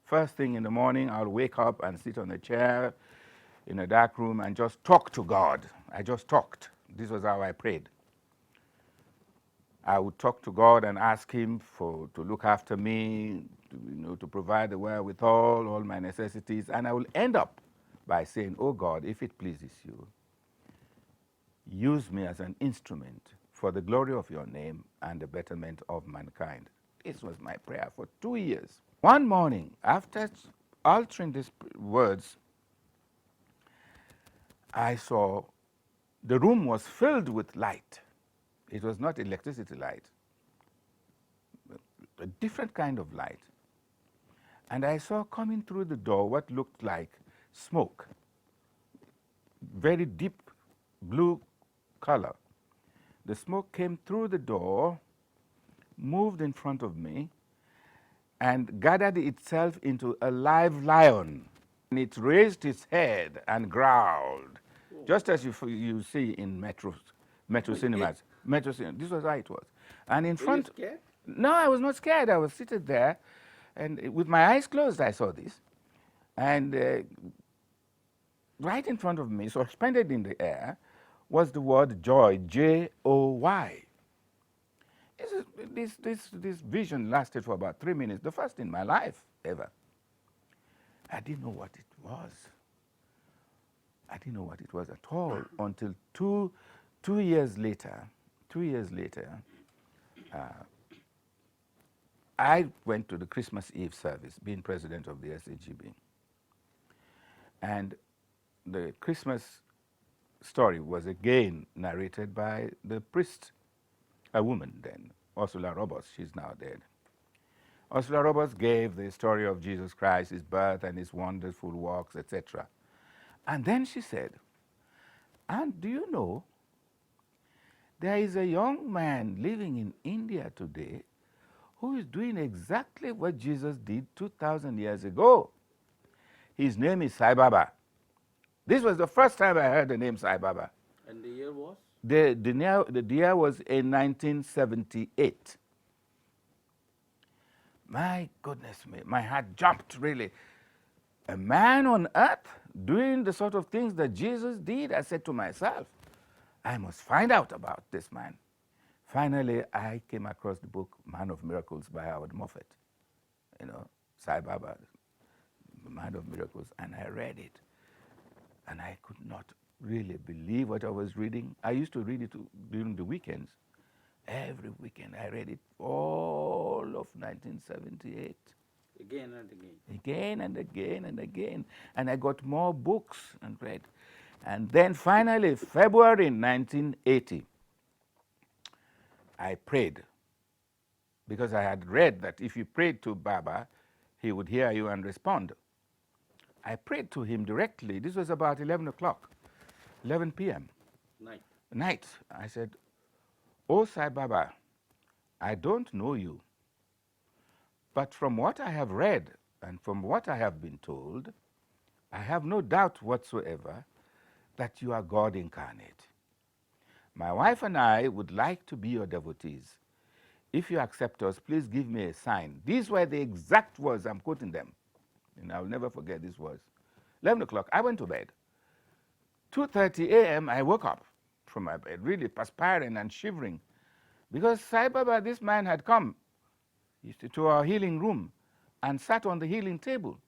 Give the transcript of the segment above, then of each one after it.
First thing in the morning, I'll wake up and sit on a chair in a dark room and just talk to God. I just talked. This was how I prayed. I would talk to God and ask Him to look after me, to provide the wherewithal, all my necessities, and I will end up by saying, "Oh God, if it pleases you, use me as an instrument for the glory of your name and the betterment of mankind." This was my prayer for 2 years. One morning, after altering these words, I saw the room was filled with light. It was not electricity light, a different kind of light. And I saw coming through the door what looked like smoke, very deep blue color. The smoke came through the door, moved in front of me, and gathered itself into a live lion. And it raised its head and growled, just as you see in metro cinemas. Metro cinemas. This was how it was. And in front. Were you scared? No, I was not scared. I was seated there, and with my eyes closed, I saw this. And right in front of me, suspended in the air, was the word joy, J-O-Y. This vision lasted for about 3 minutes, the first in my life ever. I didn't know what it was. I didn't know what it was at all until two years later. 2 years later, I went to the Christmas Eve service, being president of the SAGB. And the Christmas story was again narrated by the priest, a woman then, Ursula Roberts. She's now dead. Ursula Roberts gave the story of Jesus Christ, his birth and his wonderful works, etc. And then she said, "And do you know, there is a young man living in India today who is doing exactly what Jesus did 2,000 years ago. His name is Sai Baba." This was the first time I heard the name Sai Baba. And the year was? The year was in 1978. My goodness me, my heart jumped really. A man on earth doing the sort of things that Jesus did. I said to myself, I must find out about this man. Finally, I came across the book Man of Miracles by Howard Moffett. Sai Baba, Man of Miracles, and I read it. And I could not really believe what I was reading. I used to read it during the weekends. Every weekend I read it, all of 1978. Again and again. Again and again and again. And I got more books and read. And then finally, February 1980, I prayed. Because I had read that if you prayed to Baba, he would hear you and respond. I prayed to him directly. This was about 11 o'clock, 11 p.m. Night. I said, "Oh, Sai Baba, I don't know you. But from what I have read and from what I have been told, I have no doubt whatsoever that you are God incarnate. My wife and I would like to be your devotees. If you accept us, please give me a sign." These were the exact words, I'm quoting them. And I'll never forget these words. 11 o'clock, I went to bed. 2:30 a.m., I woke up from my bed, really perspiring and shivering. Because Sai Baba, this man, had come to our healing room and sat on the healing table.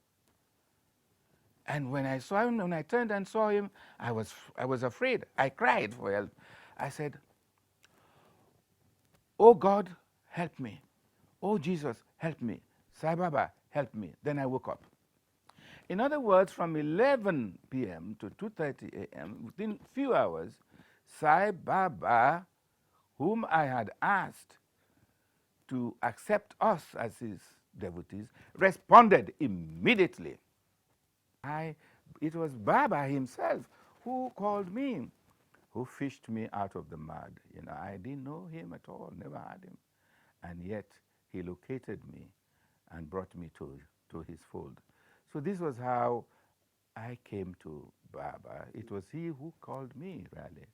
And when I saw him, when I turned and saw him, I was afraid. I cried for help. I said, "Oh God, help me. Oh Jesus, help me. Sai Baba, help me." Then I woke up. In other words, from 11 p.m. to 2:30 a.m., within a few hours, Sai Baba, whom I had asked to accept us as his devotees, responded immediately. It was Baba himself who called me, who fished me out of the mud. I didn't know him at all, never had him. And yet he located me and brought me to his fold. So this was how I came to Baba. It was he who called me, really.